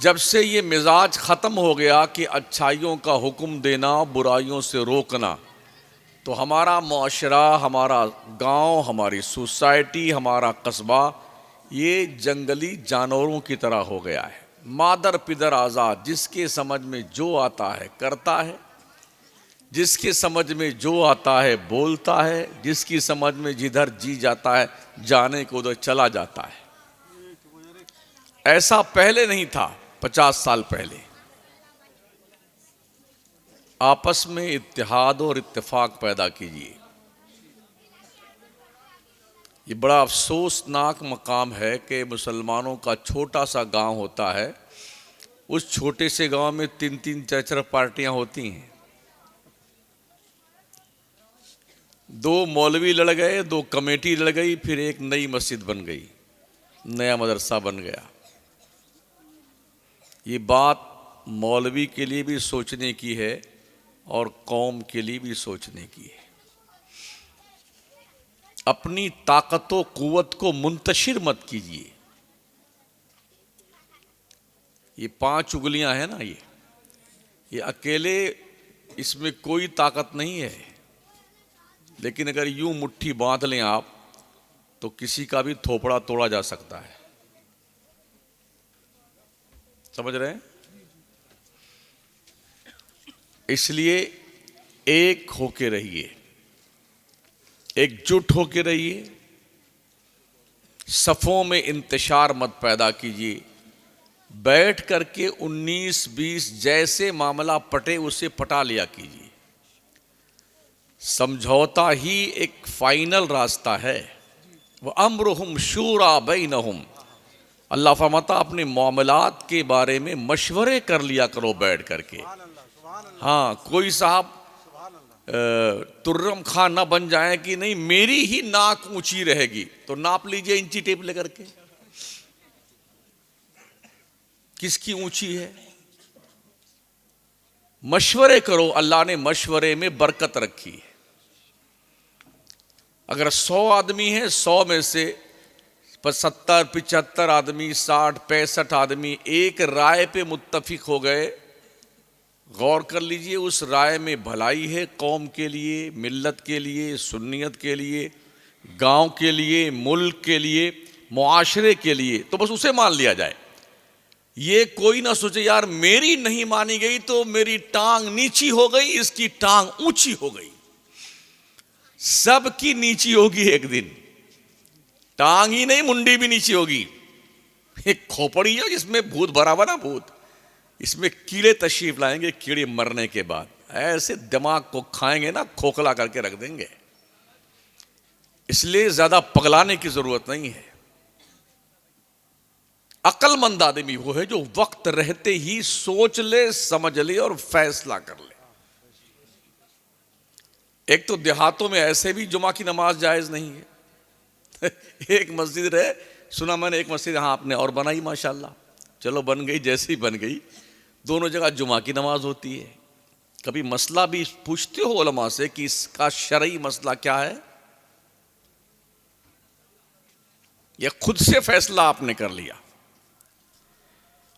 जब से ये मिजाज ख़त्म हो गया कि अच्छाइयों का हुक्म देना, बुराइयों से रोकना, तो हमारा मुआशरा, हमारा गांव, हमारी सोसाइटी, हमारा कस्बा ये जंगली जानवरों की तरह हो गया है। मादर पिदर आज़ाद, जिसके समझ में जो आता है करता है, जिसके समझ में जो आता है बोलता है, जिसकी समझ में जिधर जी जाता है जाने को उधर चला जाता है। ऐसा पहले नहीं था। 50 साल पहले आपस में इत्तेहाद और इत्तेफाक पैदा कीजिए। ये बड़ा अफसोसनाक मकाम है कि मुसलमानों का छोटा सा गांव होता है, उस छोटे से गांव में 3-3 4-4 पार्टियां होती हैं। 2 मौलवी लड़ गए, 2 कमेटी लड़ गई, फिर एक नई मस्जिद बन गई, नया मदरसा बन गया। ये बात मौलवी के लिए भी सोचने की है और कौम के लिए भी सोचने की है। अपनी ताकतों कुव्वत को मुंतशिर मत कीजिए। ये 5 उंगलियां हैं ना, ये अकेले इसमें कोई ताकत नहीं है, लेकिन अगर यूं मुट्ठी बांध लें आप तो किसी का भी थोपड़ा तोड़ा जा सकता है। समझ रहे हैं? इसलिए एक होके रहिए, एकजुट होके रहिए, सफ़ों में इंतशार मत पैदा कीजिए। बैठ करके 19-20 जैसे मामला पटे उसे पटा लिया कीजिए। समझौता ही एक फाइनल रास्ता है। वह अम्रुहुम शूरा बैनहुम, अल्लाह फरमाता अपने मामलात के बारे में मशवरे कर लिया करो बैठ करके। हाँ, कोई साहब तुर्रम खां ना बन जाए कि नहीं मेरी ही नाक ऊंची रहेगी, तो नाप लीजिए इंची टेप लेकर के, किसकी ऊंची है। मशवरे करो, अल्लाह ने मशवरे में बरकत रखी है। अगर 100 आदमी है, 100 में से 70-75 आदमी, 60-65 आदमी एक राय पे मुत्तफिक हो गए, गौर कर लीजिए उस राय में भलाई है कौम के लिए, मिल्लत के लिए, सुन्नियत के लिए, गांव के लिए, मुल्क के लिए, मुआशरे के लिए, तो बस उसे मान लिया जाए। ये कोई ना सोचे यार मेरी नहीं मानी गई तो मेरी टांग नीची हो गई, इसकी टांग ऊंची हो गई। सबकी नीची होगी एक दिन, टांग ही नहीं मुंडी भी नीची होगी। एक खोपड़ी है जिसमें भूत भरा हुआ ना, भूत, इसमें कीड़े तशरीफ लाएंगे, कीड़े मरने के बाद ऐसे दिमाग को खाएंगे ना, खोखला करके रख देंगे। इसलिए ज्यादा पगलाने की जरूरत नहीं है। अक्लमंद आदमी वो है जो वक्त रहते ही सोच ले, समझ ले और फैसला कर ले। एक तो देहातों में ऐसे भी जुमा की नमाज जायज नहीं है। एक मस्जिद रहे, सुना मैंने एक मस्जिद हाँ आपने और बनाई माशाल्लाह, चलो बन गई, जैसे ही बन गई, दोनों जगह जुमा की नमाज होती है। कभी मसला भी पूछते हो उलमा से कि इसका शरई मसला क्या है, या खुद से फैसला आपने कर लिया,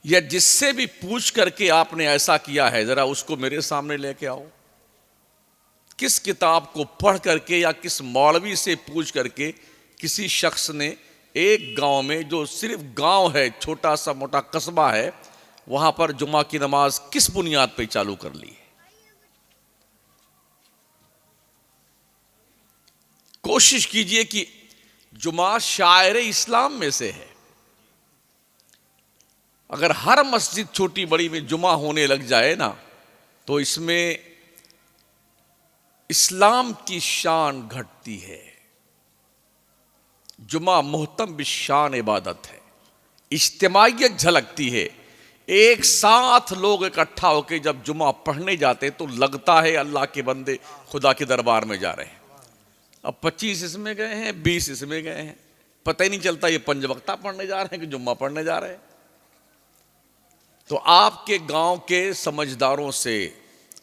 या जिससे भी पूछ करके आपने ऐसा किया है, जरा उसको मेरे सामने लेके आओ। किस किताब को पढ़ करके या किस मौलवी से पूछ करके किसी शख्स ने एक गांव में, जो सिर्फ गांव है, छोटा सा मोटा कस्बा है, वहां पर जुमा की नमाज किस बुनियाद पे चालू कर ली है? कोशिश कीजिए कि जुमा शायर इस्लाम में से है। अगर हर मस्जिद छोटी बड़ी में जुमा होने लग जाए ना, तो इसमें इस्लाम की शान घटती है। जुमा मुहतम बिशान इबादत है, इज्तिमाइयत झलकती है। एक साथ लोग इकट्ठा होकर जब जुमा पढ़ने जाते तो लगता है अल्लाह के बंदे खुदा के दरबार में जा रहे हैं। अब 25 इसमें गए हैं, 20 इसमें गए हैं, पता ही नहीं चलता ये 5 वक्ता पढ़ने जा रहे हैं कि जुम्मा पढ़ने जा रहे हैं। तो आपके गांव के समझदारों से,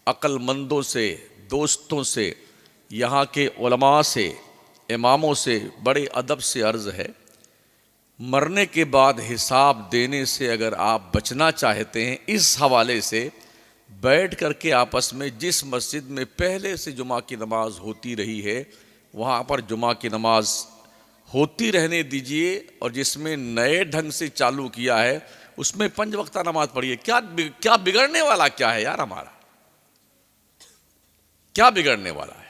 अक्लमंदों से, दोस्तों से, यहाँ के उलमा से, इमामों से बड़े अदब से अर्ज है मरने के बाद हिसाब देने से अगर आप बचना चाहते हैं, इस हवाले से बैठ करके आपस में जिस मस्जिद में पहले से जुमा की नमाज होती रही है वहाँ पर जुमा की नमाज होती रहने दीजिए, और जिसमें नए ढंग से चालू किया है उसमें 5 वक्ता नमाज पढ़िए। क्या बिगड़ने वाला क्या है यार, हमारा क्या बिगड़ने वाला है?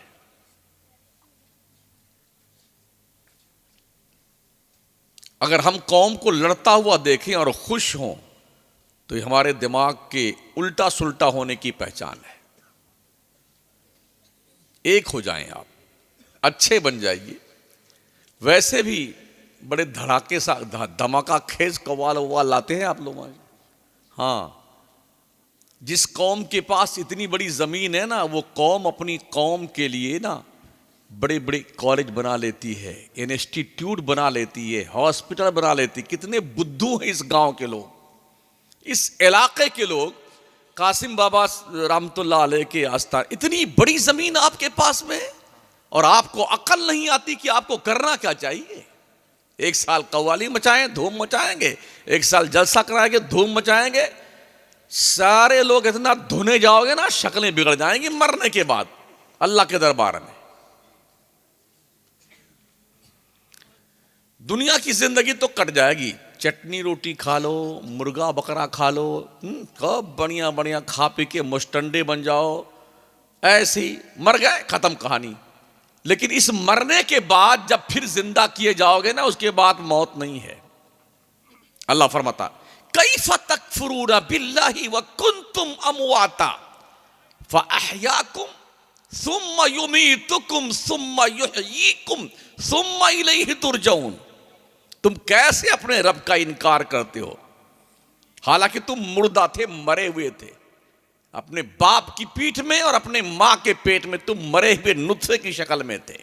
अगर हम कौम को लड़ता हुआ देखें और खुश हों तो ये हमारे दिमाग के उल्टा सुल्टा होने की पहचान है। एक हो जाएं आप, अच्छे बन जाइए। वैसे भी बड़े धड़ाके सा धमाका खेज कव्वाल वव्वाल लाते हैं आप लोग। हाँ, जिस कौम के पास इतनी बड़ी जमीन है ना, वो कौम अपनी कौम के लिए ना बड़े बड़े कॉलेज बना लेती है, इंस्टीट्यूट बना लेती है, हॉस्पिटल बना लेती है। कितने बुद्धू हैं इस गांव के लोग, इस इलाके के लोग। कासिम बाबा रहमतुल्लाह अलैह के आस्थान, इतनी बड़ी जमीन आपके पास में और आपको अकल नहीं आती कि आपको करना क्या चाहिए। एक साल कव्वाली मचाएं, धूम मचाएंगे, एक साल जलसा कराएंगे, धूम मचाएंगे। सारे लोग इतना धुने जाओगे ना, शक्लें बिगड़ जाएंगी मरने के बाद अल्लाह के दरबार में। दुनिया की जिंदगी तो कट जाएगी, चटनी रोटी खा लो, मुर्गा बकरा खा लो, कब बढ़िया बढ़िया खा पी के मुस्टंडे बन जाओ, ऐसे ही मर गए, खत्म कहानी। लेकिन इस मरने के बाद जब फिर जिंदा किए जाओगे ना, उसके बाद मौत नहीं है। अल्लाह फरमाता कैफ तकफुरून बिल्लाहि व कुंतुम अमवाता फअहयाकुम सुम्मा युमीतुकुम सुम्मा युहयीकुम सुम्मा इलैहि तुरजऊन। तुम कैसे अपने रब का इनकार करते हो, हालांकि तुम मुर्दा थे, मरे हुए थे। अपने बाप की पीठ में और अपने मां के पेट में तुम मरे हुए नुत्फे की शक्ल में थे।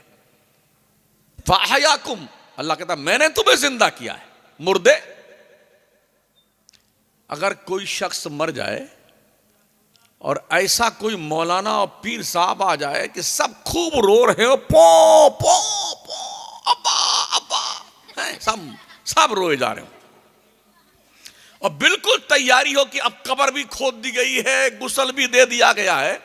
फअहयाकुम, अल्लाह कहता मैंने तुम्हें जिंदा किया है। मुर्दे, अगर कोई शख्स मर जाए और ऐसा कोई मौलाना और पीर साहब आ जाए कि सब खूब रो रहे हो, पो पो पो अब्बा अब्बा, सब रोए जा रहे हो, और बिल्कुल तैयारी हो कि अब कब्र भी खोद दी गई है, गुस्ल भी दे दिया गया है,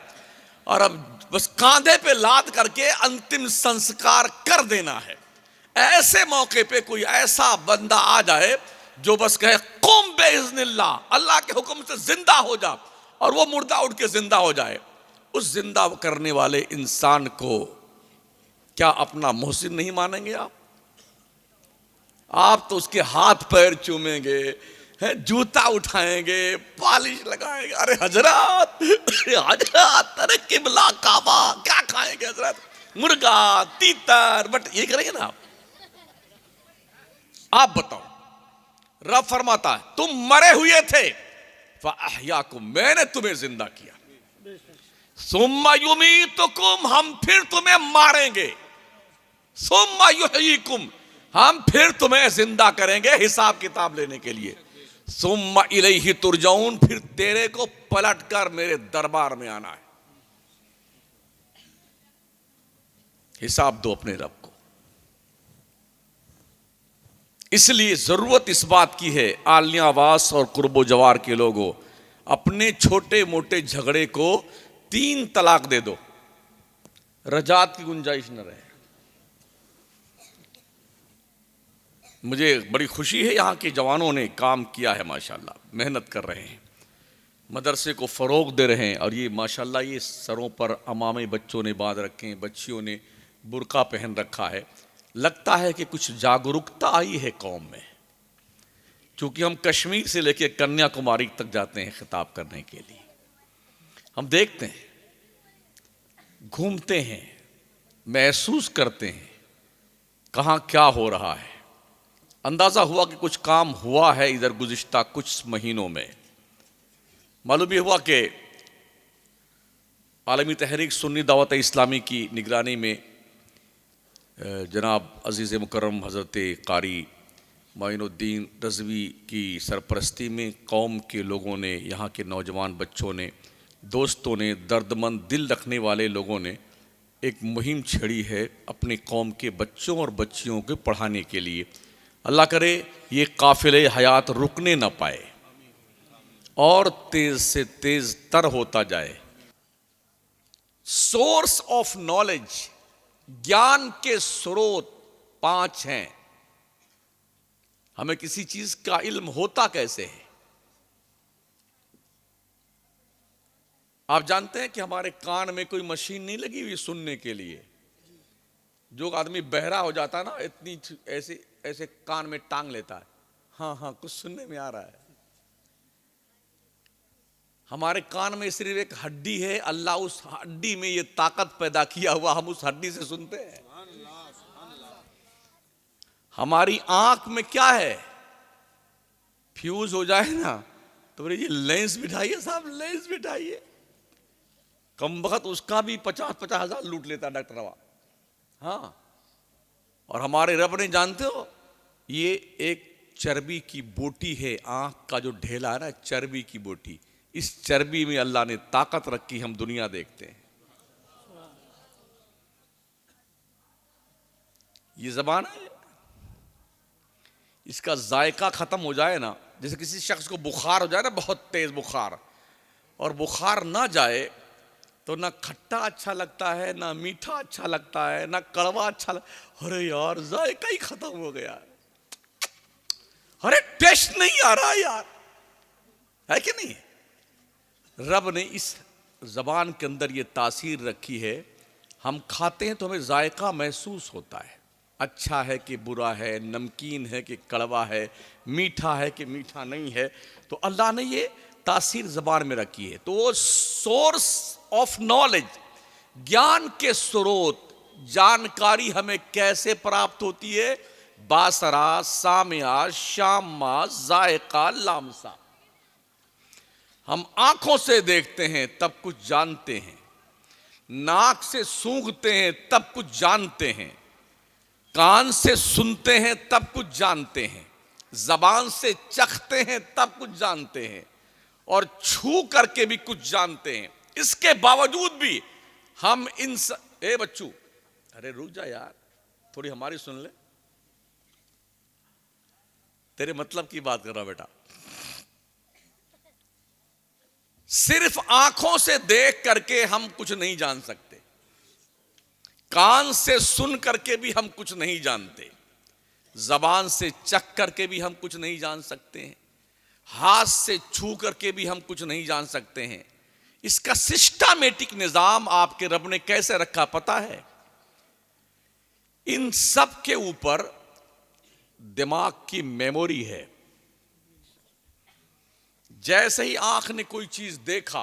और अब बस कांधे पे लाद करके अंतिम संस्कार कर देना है। ऐसे मौके पे कोई ऐसा बंदा आ जाए जो बस कहे कुम बेइज़्निल्लाह, अल्लाह के हुक्म से जिंदा हो जा, और वो मुर्दा उठ के जिंदा हो जाए। उस जिंदा करने वाले इंसान को क्या अपना मोहसिन नहीं मानेंगे आप? आप तो उसके हाथ पैर चूमेंगे, जूता उठाएंगे, पॉलिश लगाएंगे। अरे हजरत, अरे किबला काबा, क्या खाएंगे हजरत? मुर्गा, तीतर, बट ये करेंगे ना आप बताओ। रब फरमाता है तुम मरे हुए थे, फअहयाकुम, मैंने तुम्हें जिंदा किया। सुम्मा युमीतुकुम, हम फिर तुम्हें मारेंगे। सुम्मा युहयीकुम, हम फिर तुम्हें जिंदा करेंगे हिसाब किताब लेने के लिए। सुम्मा इलैहि तुरजऊन, फिर तेरे को पलट कर मेरे दरबार में आना है, हिसाब दो अपने रब को। इसलिए जरूरत इस बात की है, आलियावास और कुर्बो जवार के लोगों, अपने छोटे मोटे झगड़े को 3 तलाक दे दो, रजात की गुंजाइश न रहे। मुझे बड़ी खुशी है, यहाँ के जवानों ने काम किया है माशाल्लाह, मेहनत कर रहे हैं, मदरसे को फ़रोग दे रहे हैं। और ये माशाल्लाह ये सरों पर अमामे बच्चों ने बांध रखे हैं, बच्चियों ने बुर्का पहन रखा है। लगता है कि कुछ जागरूकता आई है कौम में, क्योंकि हम कश्मीर से लेकर कन्याकुमारी तक जाते हैं खिताब करने के लिए। हम देखते हैं, घूमते हैं, महसूस करते हैं कहाँ क्या हो रहा है। अंदाज़ा हुआ कि कुछ काम हुआ है इधर गुज़िश्ता कुछ महीनों में। मालूम ये हुआ कि आलमी तहरीक सुन्नी दावत इस्लामी की निगरानी में जनाब अज़ीज़ मुकर्रम हज़रत कारी मोइनुद्दीन रज़वी की सरपरस्ती में कौम के लोगों ने, यहाँ के नौजवान बच्चों ने, दोस्तों ने, दर्दमंद दिल रखने वाले लोगों ने एक मुहिम छेड़ी है अपने कौम के बच्चों और बच्चियों को पढ़ाने के लिए। अल्लाह करे ये काफिले हयात रुकने ना पाए और तेज से तेज तर होता जाए। सोर्स ऑफ नॉलेज, ज्ञान के स्रोत 5 हैं। हमें किसी चीज का इल्म होता कैसे है? आप जानते हैं कि हमारे कान में कोई मशीन नहीं लगी हुई सुनने के लिए। जो आदमी बहरा हो जाता है ना, इतनी ऐसे ऐसे कान में टांग लेता है, हाँ हाँ कुछ सुनने में आ रहा है। हमारे कान में सिर्फ एक हड्डी है, अल्लाह उस हड्डी में ये ताकत पैदा किया हुआ, हम उस हड्डी से सुनते हैं। हमारी आंख में क्या है? फ्यूज हो जाए ना तो बोले ये लेंस बिठाइए साहब, लेंस बिठाइए। कम वक्त उसका भी 50-50 हजार लूट लेता डॉक्टर। हाँ, और हमारे रब ने, जानते हो, ये एक चर्बी की बोटी है, आंख का जो ढेला है ना, चर्बी की बोटी। इस चर्बी में अल्लाह ने ताकत रखी, हम दुनिया देखते हैं। ये जबान है, इसका जायका खत्म हो जाए ना, जैसे किसी शख्स को बुखार हो जाए ना, बहुत तेज बुखार, और बुखार ना जाए तो ना खट्टा अच्छा लगता है, ना मीठा अच्छा लगता है, ना कड़वा अच्छा अरे यार जायका ही खत्म हो गया, अरे टेस्ट नहीं आ रहा यार, है कि नहीं? रब ने इस जबान के अंदर ये तासीर रखी है। हम खाते हैं तो हमें जायका महसूस होता है, अच्छा है कि बुरा है, नमकीन है कि कड़वा है, मीठा है कि मीठा नहीं है। तो अल्लाह ने ये तासीर जबान में रखी है। तो वो सोर्स ऑफ नॉलेज, ज्ञान के स्रोत, जानकारी हमें कैसे प्राप्त होती है? बासरा, सामिया, शामा, जायका, लामसा। हम आंखों से देखते हैं तब कुछ जानते हैं, नाक से सूंघते हैं तब कुछ जानते हैं, कान से सुनते हैं तब कुछ जानते हैं, जबान से चखते हैं तब कुछ जानते हैं, और छू करके भी कुछ जानते हैं। इसके बावजूद भी हम ए बच्चू, अरे रुक जा यार, थोड़ी हमारी सुन ले, तेरे मतलब की बात कर रहा बेटा। सिर्फ आंखों से देख करके हम कुछ नहीं जान सकते, कान से सुन करके भी हम कुछ नहीं जानते, जबान से चख करके भी हम कुछ नहीं जान सकते हैं, हाथ से छू करके भी हम कुछ नहीं जान सकते हैं। इसका सिस्टमैटिक निजाम आपके रब ने कैसे रखा पता है? इन सब के ऊपर दिमाग की मेमोरी है। जैसे ही आंख ने कोई चीज देखा,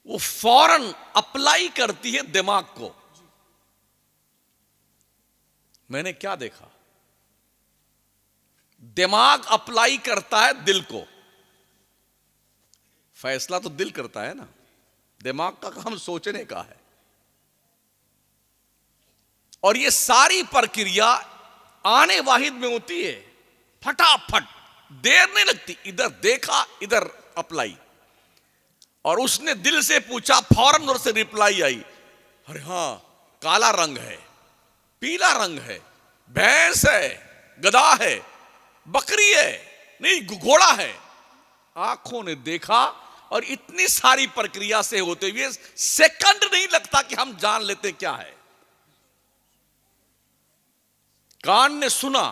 वो फौरन अप्लाई करती है दिमाग को। मैंने क्या देखा? दिमाग अप्लाई करता है दिल को। फैसला तो दिल करता है ना, दिमाग का काम सोचने का है। और ये सारी प्रक्रिया आने वाहिद में होती है, फटाफट, देर नहीं लगती। इधर देखा, इधर अप्लाई, और उसने दिल से पूछा, फौरन उधर से रिप्लाई आई, अरे हां काला रंग है, पीला रंग है, भैंस है, गधा है, बकरी है, नहीं घोड़ा है। आंखों ने देखा, और इतनी सारी प्रक्रिया से होते हुए सेकंड नहीं लगता कि हम जान लेते क्या है। कान ने सुना,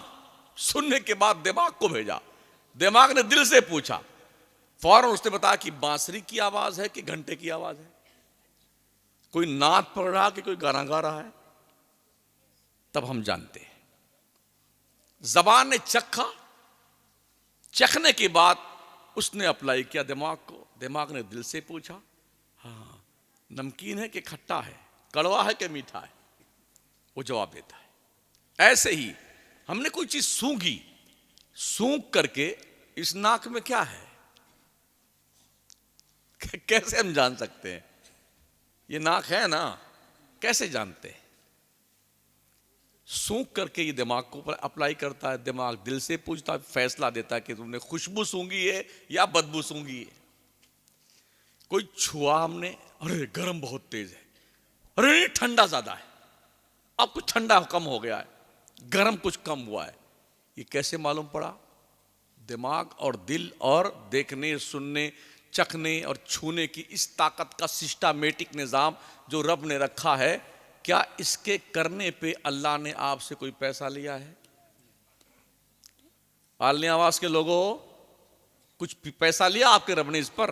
सुनने के बाद दिमाग को भेजा, दिमाग ने दिल से पूछा, फौरन उसने बताया कि बांसुरी की आवाज है कि घंटे की आवाज है, कोई नाद पढ़ रहा कि कोई गाना गा रहा है। तब हम जानते हैं। जबान ने चखा, चखने के बाद उसने अप्लाई किया दिमाग को, दिमाग ने दिल से पूछा, हाँ नमकीन है कि खट्टा है, कड़वा है कि मीठा है, वो जवाब देता है। ऐसे ही हमने कोई चीज सूंघी, सूंघ करके इस नाक में क्या है, कैसे हम जान सकते हैं? ये नाक है ना, कैसे जानते हैं? सूंघ करके ये दिमाग को अप्लाई करता है, दिमाग दिल से पूछता है, फैसला देता है कि तुमने खुशबू सूंघी है या बदबू सूंघी है। कोई छुआ हमने, अरे गर्म बहुत तेज है, अरे ठंडा ज्यादा है, अब कुछ ठंडा कम हो गया है, गर्म कुछ कम हुआ है। ये कैसे मालूम पड़ा? दिमाग और दिल और देखने, सुनने, चखने और छूने की इस ताकत का सिस्टमैटिक निज़ाम जो रब ने रखा है, क्या इसके करने पे अल्लाह ने आपसे कोई पैसा लिया है? आलनी आवाज के लोगों, कुछ पैसा लिया आपके रब ने इस पर?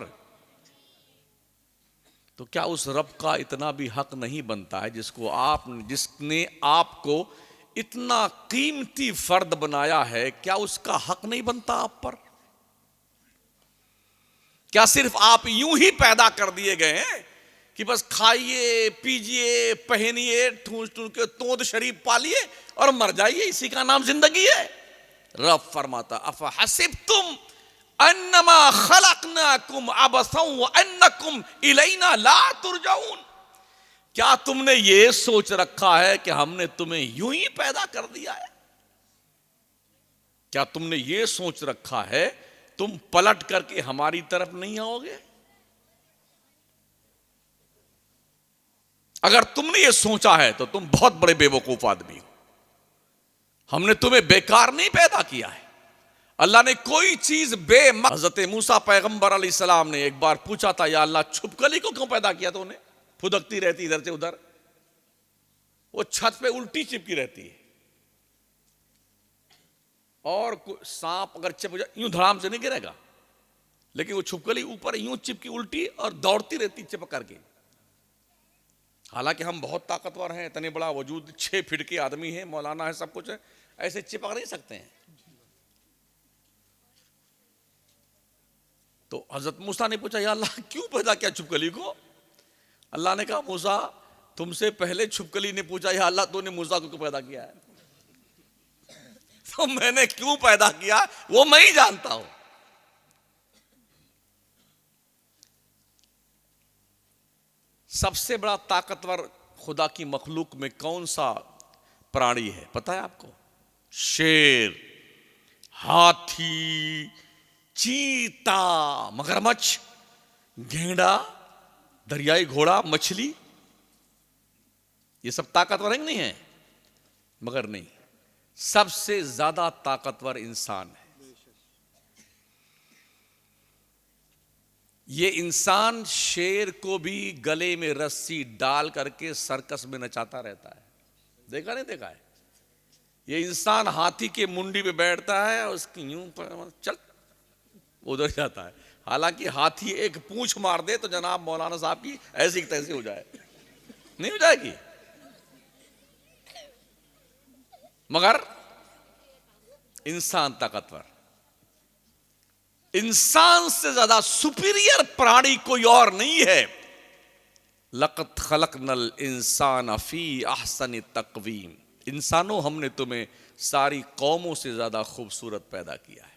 तो क्या उस रब का इतना भी हक नहीं बनता है जिसने आपको इतना कीमती फर्द बनाया है? क्या उसका हक नहीं बनता आप पर? क्या सिर्फ आप यूं ही पैदा कर दिए गए हैं कि बस खाइए, पीजिए, पहनिए, ठूंस ठूंस के तोंद शरीफ पालिए और मर जाइए, इसी का नाम जिंदगी है? रब फरमाता, अफ़ हसिबतुम अन्नमा खलकनाकुम अबसन व अन्नकुम इलैना ला तुरजाऊन। क्या तुमने ये सोच रखा है कि हमने तुम्हें यूं ही पैदा कर दिया है? क्या तुमने ये सोच रखा है तुम पलट करके हमारी तरफ नहीं आओगे? अगर तुमने ये सोचा है तो तुम बहुत बड़े बेवकूफ आदमी हो। हमने तुम्हें बेकार नहीं पैदा किया है। अल्लाह ने कोई चीज हजरत मूसा पैगंबर अलैहिस्सलाम ने एक बार पूछा था, या अल्लाह छिपकली को क्यों पैदा किया? तो उन्हें फुदकती रहती इधर से उधर, वो छत पे उल्टी चिपकी रहती है, और सांप अगर चिप जाए यूं धड़ाम से नहीं गिरेगा, लेकिन वो छिपकली ऊपर यूं चिपकी उल्टी और दौड़ती रहती चिपक करके। हालांकि हम बहुत ताकतवर हैं, इतने बड़ा वजूद, 6 फीट के आदमी है, मौलाना है, सब कुछ है, ऐसे चिपक नहीं सकते हैं। तो हजरत मूसा ने पूछा, या अल्लाह क्यों पैदा किया छिपकली को? अल्लाह ने कहा, मूसा तुमसे पहले छिपकली ने पूछा, या अल्लाह तूने मूसा को क्यों पैदा किया है? तो मैंने क्यों पैदा किया वो मैं ही जानता हूं। सबसे बड़ा ताकतवर खुदा की मखलूक में कौन सा प्राणी है पता है आपको? शेर, हाथी, चीता, मगरमच्छ, गेंडा, दरियाई घोड़ा, मछली, ये सब ताकतवर है नहीं है? मगर नहीं, सबसे ज्यादा ताकतवर इंसान है। ये इंसान शेर को भी गले में रस्सी डाल करके सर्कस में नचाता रहता है। देखा नहीं देखा है? ये इंसान हाथी के मुंडी पे बैठता है और उसकी यूं चल उधर जाता है। हालांकि हाथी एक पूंछ मार दे तो जनाब मौलाना साहब की ऐसी तैसी हो जाए, नहीं हो जाएगी? मगर इंसान ताकतवर, इंसान से ज्यादा सुपीरियर प्राणी कोई और नहीं है। लक़द खलक़नल इंसान फी अहसन तक़वीम। इंसानों, हमने तुम्हें सारी कौमों से ज्यादा खूबसूरत पैदा किया है।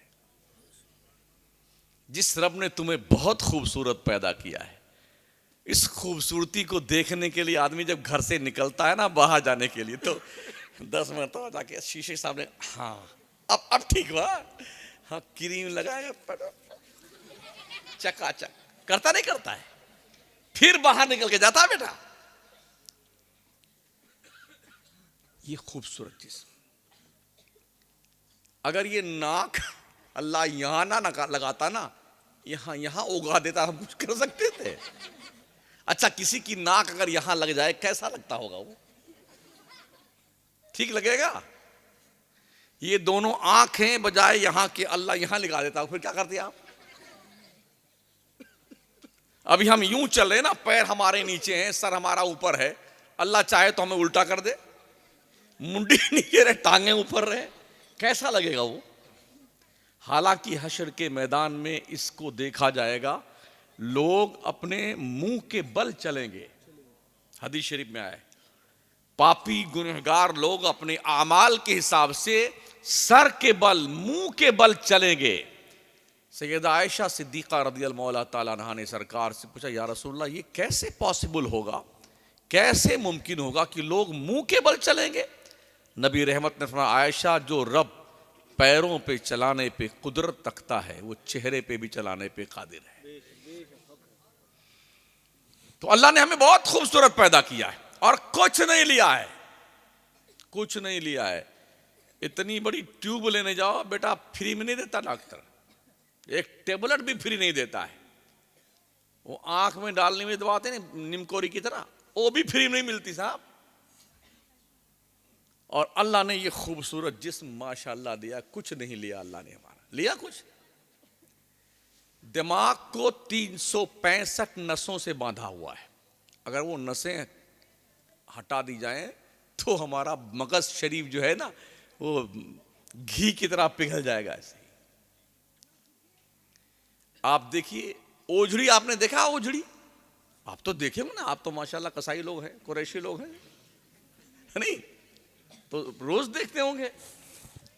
जिस रब ने तुम्हें बहुत खूबसूरत पैदा किया है, इस खूबसूरती को देखने के लिए आदमी जब घर से निकलता है ना बाहर जाने के लिए, तो 10 मरतबा जाके शीशे के सामने, हाँ अब ठीक हुआ, हाँ क्रीम लगाएगा, चकाचक करता नहीं करता है, फिर बाहर निकल के जाता है बेटा। ये खूबसूरत चीज। अगर ये नाक अल्लाह यहां ना लगाता ना, यहां उगा देता, हम कुछ कर सकते थे? अच्छा, किसी की नाक अगर यहां लग जाए कैसा लगता होगा? वो ठीक लगेगा? ये दोनों आंखें बजाय यहां के अल्लाह यहां लगा देता, फिर क्या करते आप? अभी हम यूं चल रहे ना, पैर हमारे नीचे हैं, सर हमारा ऊपर है, अल्लाह चाहे तो हमें उल्टा कर दे, मुंडी नीचे रहे, टांगे ऊपर रहे, कैसा लगेगा वो? हालांकि हश्र के मैदान में इसको देखा जाएगा, लोग अपने मुंह के बल चलेंगे। हदीस शरीफ में आए, पापी गुनहगार लोग अपने आमाल के हिसाब से सर के बल, मुंह के बल चलेंगे। सैयदा आयशा सिद्दीक़ा रज़ियल्लाहु मौला ताला अन्हा ने सरकार से पूछा, या रसूलल्लाह ये कैसे पॉसिबल होगा, कैसे मुमकिन होगा कि लोग मुंह के बल चलेंगे? नबी रहमत ने फरमाया, आयशा, जो रब पैरों पे चलाने पे कुदरत रखता है वो चेहरे पे भी चलाने पे कादिर है। तो अल्लाह ने हमें बहुत खूबसूरत पैदा किया है और कुछ नहीं लिया है, कुछ नहीं लिया है। इतनी बड़ी ट्यूब लेने जाओ बेटा, फ्री में नहीं देता डॉक्टर, एक टेबलेट भी फ्री नहीं देता है। वो आंख में डालने में दवा आते ना निमकोरी की तरह, वो भी फ्री में नहीं मिलती साहब। और अल्लाह ने ये खूबसूरत जिस्म माशाअल्लाह दिया, कुछ नहीं लिया अल्लाह ने, हमारा लिया कुछ। दिमाग को 365 नसों से बांधा हुआ है, अगर वो नसें हटा दी जाएं तो हमारा मगज शरीफ जो है ना वो घी की तरह पिघल जाएगा ऐसे ही। आप देखिए ओझड़ी, आपने देखा ओझड़ी? आप तो देखे हो ना, आप तो माशाल्लाह कसाई लोग हैं, कुरैशी लोग हैं, नहीं तो रोज देखते होंगे।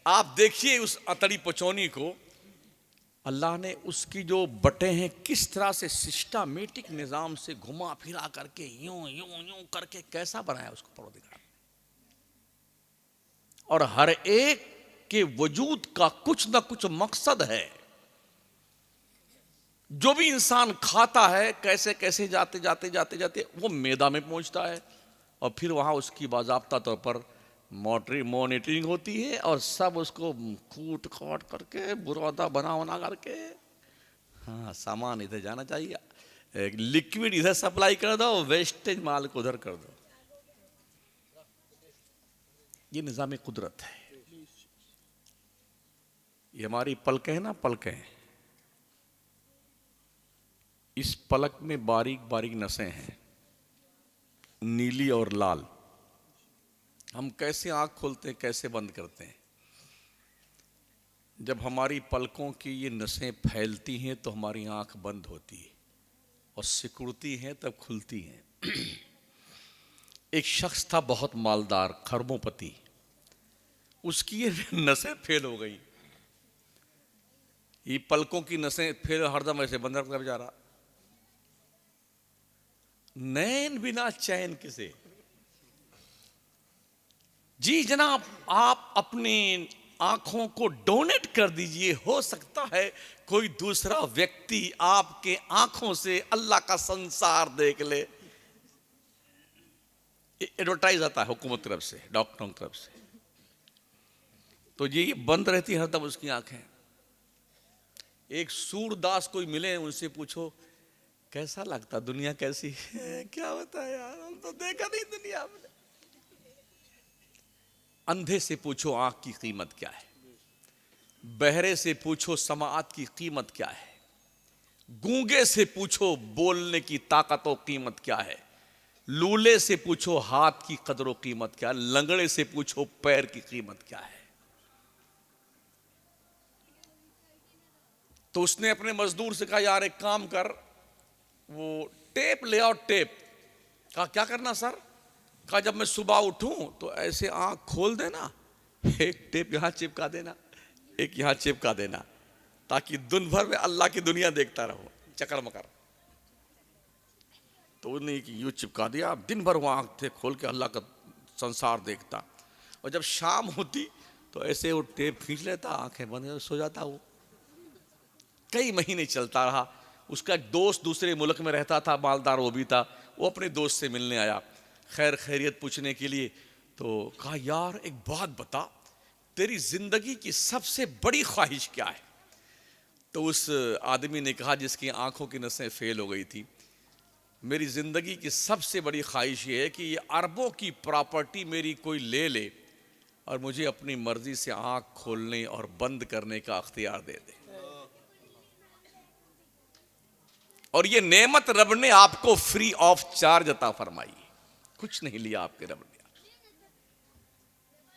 आप देखिए उस अतड़ी पचौनी को, अल्लाह ने उसकी जो बटे हैं किस तरह से सिस्टमैटिक निजाम से घुमा फिरा करके यूं यूं यूं करके कैसा बनाया उसको परवरदिगार। और हर एक के वजूद का कुछ ना कुछ मकसद है। जो भी इंसान खाता है कैसे कैसे जाते जाते जाते जाते वो मैदा में पहुंचता है, और फिर वहां उसकी बाज़ाब्ता तौर पर मॉनिटरिंग होती है, और सब उसको कूट काट करके बुरादा बना बना करके, हाँ सामान इधर जाना चाहिए, लिक्विड इधर सप्लाई कर दो, वेस्टेज माल को उधर कर दो। ये निज़ाम कुदरत है। ये हमारी पलकें हैं ना, पलकें, इस पलक में बारीक बारीक नसें हैं, नीली और लाल। हम कैसे आंख खोलते हैं, कैसे बंद करते हैं? जब हमारी पलकों की ये नसें फैलती हैं तो हमारी आंख बंद होती है, और सिकुड़ती हैं तब खुलती हैं। एक शख्स था बहुत मालदार, खरबोपति, उसकी ये नसें फेल हो गई। ये पलकों की नसें फेल, हरदम ऐसे बंद रखता बेचारा, नैन बिना चैन किसे। जी जनाब, आप अपनी आंखों को डोनेट कर दीजिए, हो सकता है कोई दूसरा व्यक्ति आपके आंखों से अल्लाह का संसार देख ले। एडवर्टाइज आता है हुकूमत तरफ से, डॉक्टरों की तरफ से, तो ये बंद रहती है हरदम उसकी आंखें। एक सूरदास कोई मिले, उनसे पूछो कैसा लगता, दुनिया कैसी है? क्या बता यार, हम तो देखा नहीं दुनिया में। अंधे से पूछो आंख की कीमत क्या है, बहरे से पूछो समाअत की कीमत क्या है, गूंगे से पूछो बोलने की ताकत और कीमत क्या है, लूले से पूछो हाथ की कदर और कीमत क्या है, लंगड़े से पूछो पैर की कीमत क्या है। तो उसने अपने मजदूर से कहा यार एक काम कर, वो टेप ले आओ, टेप। कहा क्या करना सर? कहा जब मैं सुबह उठूं तो ऐसे आंख खोल देना, एक टेप यहां चिपका देना, एक यहां चिपका देना, ताकि दिन भर में अल्लाह की दुनिया देखता रहो, चकर मकर। तो उन्होंने यूं चिपका दिया, दिन भर वो आंख थे खोल के अल्लाह का संसार देखता, और जब शाम होती तो ऐसे वो टेप खींच लेता, आंखें बंद सो जाता। वो कई महीने चलता रहा। उसका एक दोस्त दूसरे मुल्क में रहता था, मालदार वो भी था, वो अपने दोस्त से मिलने आया खैर खैरियत पूछने के लिए। तो कहा यार एक बात बता, तेरी जिंदगी की सबसे बड़ी ख्वाहिश क्या है? तो उस आदमी ने कहा जिसकी आंखों की नसें फेल हो गई थी, मेरी जिंदगी की सबसे बड़ी ख्वाहिश ये है कि ये अरबों की प्रॉपर्टी मेरी कोई ले ले और मुझे अपनी मर्जी से आंख खोलने और बंद करने का अख्तियार दे दे। और ये नेमत रब ने आपको फ्री ऑफ चार्ज अता फरमाई, कुछ नहीं लिया आपके रब ने।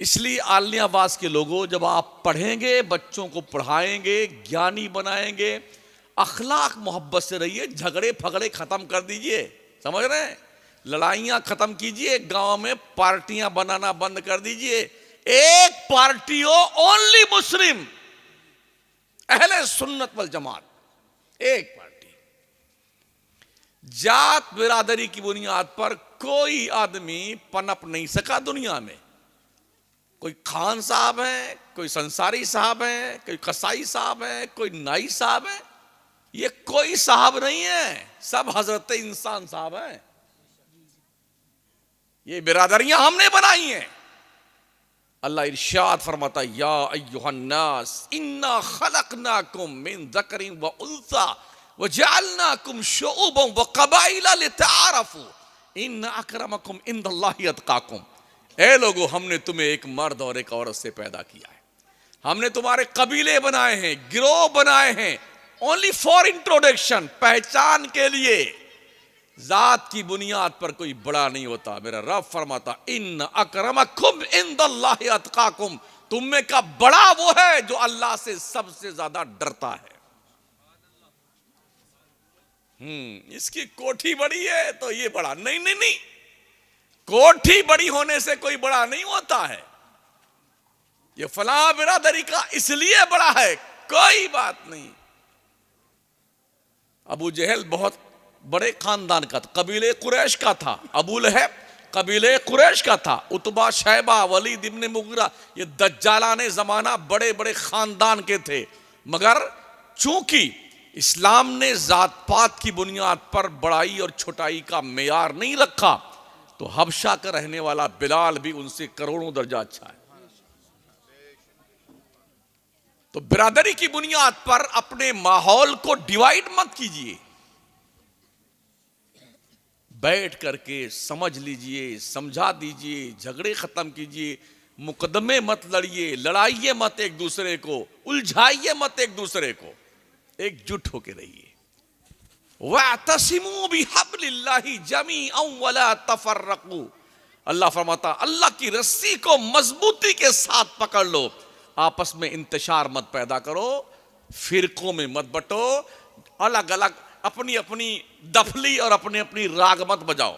इसलिए आलियाबाद के लोगों, जब आप पढ़ेंगे, बच्चों को पढ़ाएंगे, ज्ञानी बनाएंगे, अखलाक मोहब्बत से रहिए, झगड़े फगड़े खत्म कर दीजिए, समझ रहे हैं? लड़ाइयां खत्म कीजिए, गांव में पार्टियां बनाना बंद कर दीजिए। एक पार्टी हो, ओनली मुस्लिम, अहले सुन्नत वल जमात, एक पार्टी। जात बिरादरी की बुनियाद पर कोई आदमी पनप नहीं सका दुनिया में। कोई खान साहब है, कोई संसारी साहब है, कोई कसाई साहब है, कोई नाई साहब है, ये कोई साहब नहीं है, सब हजरत इंसान साहब हैं। ये बिरादरियां हमने बनाई हैं। अल्लाह इरशाद फरमाता, या अय्युहन्नास इन्ना खलकनाकुम मिन ज़करिन व उन्सा व जअलनाकुम शुऊबन व क़बाइला लितआरफू इन्न अक्रमकुम इंदल्लाहि अत्क़ाकुम। ए लोगो, हमने तुम्हें एक मर्द और एक औरत से पैदा किया है, हमने तुम्हारे कबीले बनाए हैं, गिरोह बनाए हैं, ओनली फॉर इंट्रोडक्शन, पहचान के लिए। जात की बुनियाद पर कोई बड़ा नहीं होता। मेरा रब फरमाता, इन्न अक्रमकुम इंदल्लाहि अत्क़ाकुम, तुम में का बड़ा वो है जो अल्लाह से सबसे ज्यादा डरता है। इसकी कोठी बड़ी है तो ये बड़ा नहीं, नहीं नहीं, कोठी बड़ी होने से कोई बड़ा नहीं होता है। ये फला बिरादरी का इसलिए बड़ा है, कोई बात नहीं। अबू जहल बहुत बड़े खानदान का था, कबीले कुरैश का था। अबू लहब कबीले कुरैश का था। उतबा, शैबा, वलीद इब्ने मुगीरा, ये दज्जालाने जमाना बड़े बड़े खानदान के थे। मगर चूंकि इस्लाम ने जात पात की बुनियाद पर बड़ाई और छोटाई का मेयार नहीं रखा, तो हबशा का रहने वाला बिलाल भी उनसे करोड़ों दर्जा अच्छा है। तो बिरादरी की बुनियाद पर अपने माहौल को डिवाइड मत कीजिए, बैठ करके समझ लीजिए, समझा दीजिए, झगड़े खत्म कीजिए, मुकदमे मत लड़िए, लड़ाइए मत एक दूसरे को, उलझाइए मत एक दूसरे को, एकजुट होकर रहिए। वअतसिमू बिहब्लिल्लाहि जमीअन वला तफर्रकू, अल्लाह फरमाता, अल्लाह की रस्सी को मजबूती के साथ पकड़ लो, आपस में इंतशार मत पैदा करो, फिरकों में मत बटो, अलग अलग अपनी अपनी दफली और अपनी अपनी राग मत बजाओ।